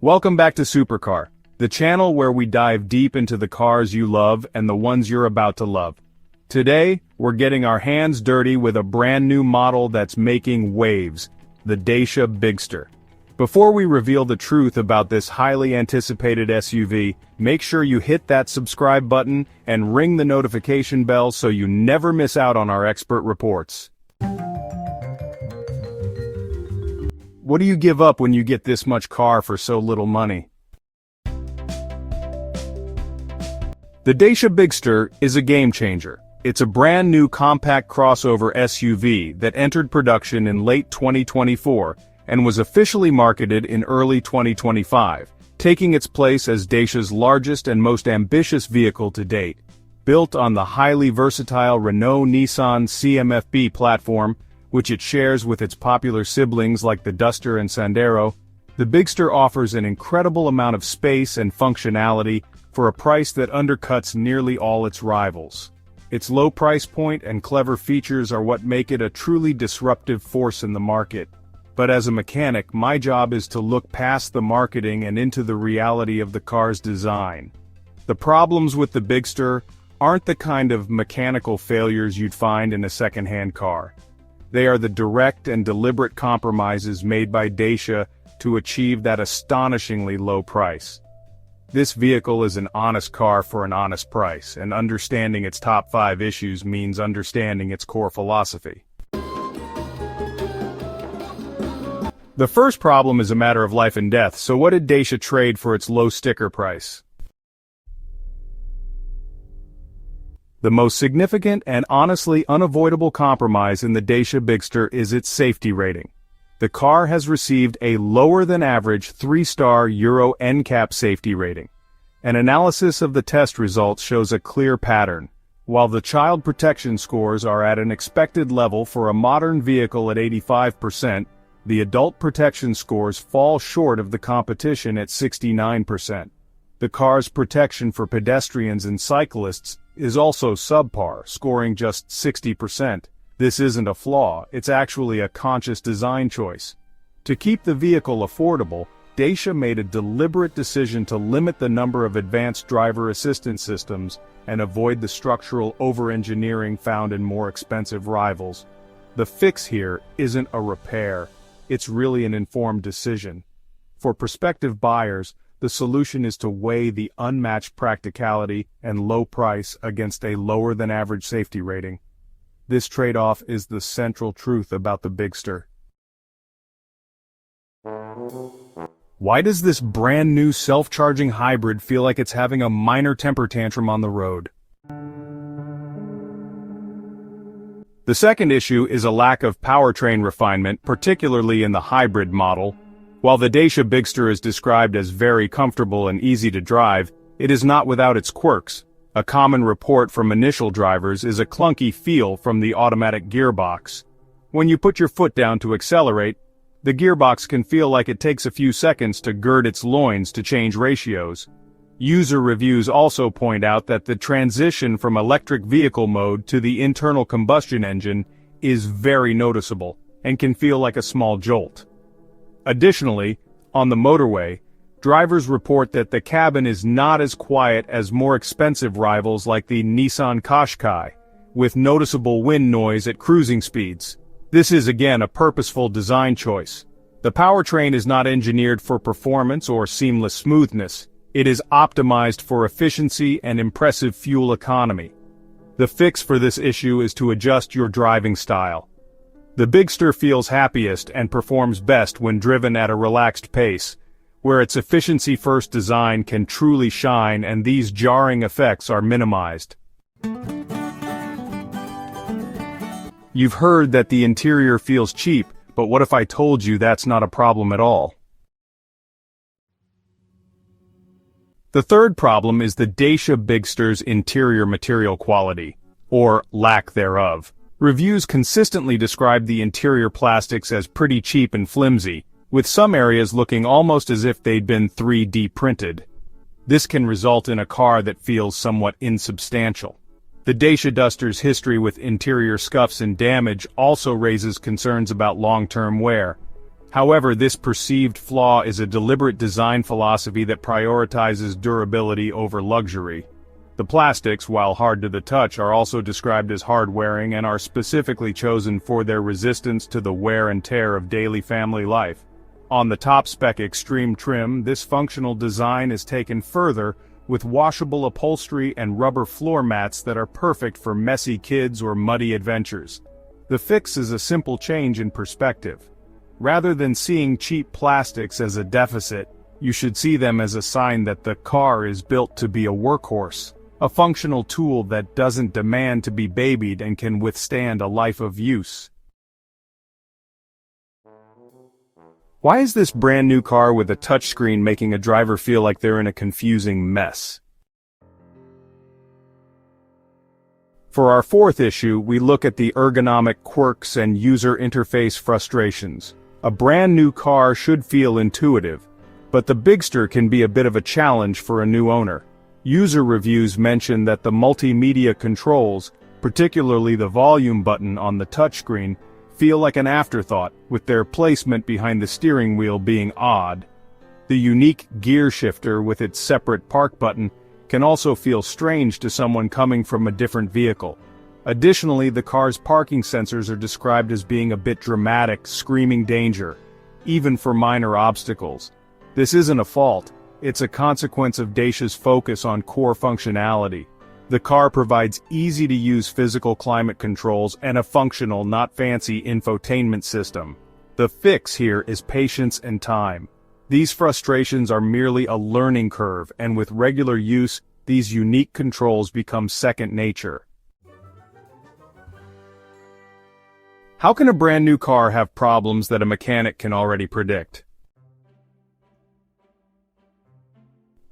Welcome back to Supercar, the channel where we dive deep into the cars you love and the ones you're about to love. Today, we're getting our hands dirty with a brand new model that's making waves, the Dacia Bigster. Before we reveal the truth about this highly anticipated SUV, make sure you hit that subscribe button and ring the notification bell so you never miss out on our expert reports. What do you give up when you get this much car for so little money? The Dacia Bigster is a game changer. It's a brand new compact crossover SUV that entered production in late 2024 and was officially marketed in early 2025, taking its place as Dacia's largest and most ambitious vehicle to date. Built on the highly versatile Renault-Nissan CMF-B platform, which it shares with its popular siblings like the Duster and Sandero, the Bigster offers an incredible amount of space and functionality for a price that undercuts nearly all its rivals. Its low price point and clever features are what make it a truly disruptive force in the market. But as a mechanic, my job is to look past the marketing and into the reality of the car's design. The problems with the Bigster aren't the kind of mechanical failures you'd find in a second-hand car. They are the direct and deliberate compromises made by Dacia to achieve that astonishingly low price. This vehicle is an honest car for an honest price, and understanding its top 5 issues means understanding its core philosophy. The first problem is a matter of life and death, so what did Dacia trade for its low sticker price? The most significant and honestly unavoidable compromise in the Dacia Bigster is its safety rating. The car has received a lower-than-average 3-star Euro NCAP safety rating. An analysis of the test results shows a clear pattern. While the child protection scores are at an expected level for a modern vehicle at 85%, the adult protection scores fall short of the competition at 69%. The car's protection for pedestrians and cyclists is also subpar, scoring just 60%. This isn't a flaw, it's actually a conscious design choice. To keep the vehicle affordable, Dacia made a deliberate decision to limit the number of advanced driver assistance systems and avoid the structural over-engineering found in more expensive rivals. The fix here isn't a repair, it's really an informed decision. For prospective buyers, the solution is to weigh the unmatched practicality and low price against a lower-than-average safety rating. This trade-off is the central truth about the Bigster. Why does this brand-new self-charging hybrid feel like it's having a minor temper tantrum on the road? The second issue is a lack of powertrain refinement, particularly in the hybrid model. While the Dacia Bigster is described as very comfortable and easy to drive, it is not without its quirks. A common report from initial drivers is a clunky feel from the automatic gearbox. When you put your foot down to accelerate, the gearbox can feel like it takes a few seconds to gird its loins to change ratios. User reviews also point out that the transition from electric vehicle mode to the internal combustion engine is very noticeable and can feel like a small jolt. Additionally, on the motorway, drivers report that the cabin is not as quiet as more expensive rivals like the Nissan Qashqai, with noticeable wind noise at cruising speeds. This is again a purposeful design choice. The powertrain is not engineered for performance or seamless smoothness. It is optimized for efficiency and impressive fuel economy. The fix for this issue is to adjust your driving style. The Bigster feels happiest and performs best when driven at a relaxed pace, where its efficiency-first design can truly shine and these jarring effects are minimized. You've heard that the interior feels cheap, but what if I told you that's not a problem at all? The third problem is the Dacia Bigster's interior material quality, or lack thereof. Reviews consistently describe the interior plastics as pretty cheap and flimsy, with some areas looking almost as if they'd been 3D printed. This can result in a car that feels somewhat insubstantial. The Dacia Duster's history with interior scuffs and damage also raises concerns about long-term wear. However, this perceived flaw is a deliberate design philosophy that prioritizes durability over luxury. The plastics, while hard to the touch, are also described as hard-wearing and are specifically chosen for their resistance to the wear and tear of daily family life. On the top-spec extreme trim, this functional design is taken further with washable upholstery and rubber floor mats that are perfect for messy kids or muddy adventures. The fix is a simple change in perspective. Rather than seeing cheap plastics as a deficit, you should see them as a sign that the car is built to be a workhorse, a functional tool that doesn't demand to be babied and can withstand a life of use. Why is this brand new car with a touchscreen making a driver feel like they're in a confusing mess? For our fourth issue, we look at the ergonomic quirks and user interface frustrations. A brand new car should feel intuitive, but the Bigster can be a bit of a challenge for a new owner. User reviews mention that the multimedia controls, particularly the volume button on the touchscreen, feel like an afterthought, with their placement behind the steering wheel being odd. The unique gear shifter with its separate park button can also feel strange to someone coming from a different vehicle. Additionally, the car's parking sensors are described as being a bit dramatic, screaming danger, even for minor obstacles. This isn't a fault, it's a consequence of Dacia's focus on core functionality. The car provides easy-to-use physical climate controls and a functional, not fancy, infotainment system. The fix here is patience and time. These frustrations are merely a learning curve, and with regular use, these unique controls become second nature. How can a brand new car have problems that a mechanic can already predict?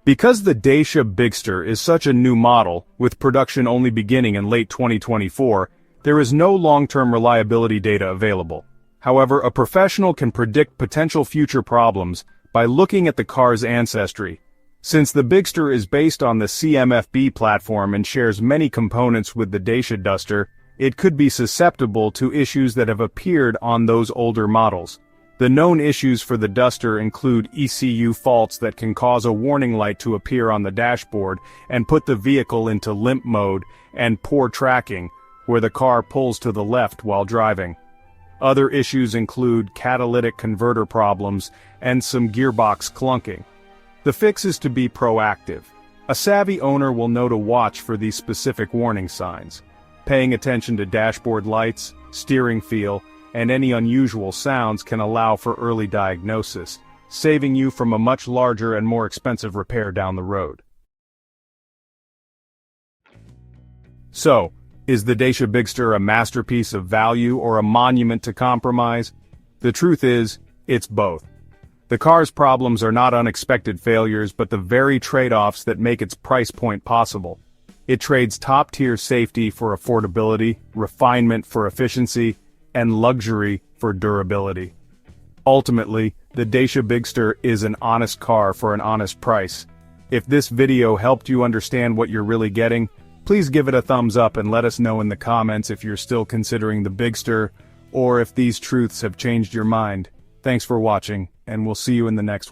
Because the Dacia Bigster is such a new model, with production only beginning in late 2024, there is no long-term reliability data available. However, a professional can predict potential future problems by looking at the car's ancestry. Since the Bigster is based on the CMFB platform and shares many components with the Dacia Duster, it could be susceptible to issues that have appeared on those older models. The known issues for the Duster include ECU faults that can cause a warning light to appear on the dashboard and put the vehicle into limp mode, and poor tracking, where the car pulls to the left while driving. Other issues include catalytic converter problems and some gearbox clunking. The fix is to be proactive. A savvy owner will know to watch for these specific warning signs. Paying attention to dashboard lights, steering feel, and any unusual sounds can allow for early diagnosis, saving you from a much larger and more expensive repair down the road. So, is the Dacia Bigster a masterpiece of value or a monument to compromise? The truth is, it's both. The car's problems are not unexpected failures but the very trade-offs that make its price point possible. It trades top-tier safety for affordability, refinement for efficiency, and luxury for durability. Ultimately, the Dacia Bigster is an honest car for an honest price. If this video helped you understand what you're really getting, please give it a thumbs up and let us know in the comments if you're still considering the Bigster, or if these truths have changed your mind. Thanks for watching, and we'll see you in the next one.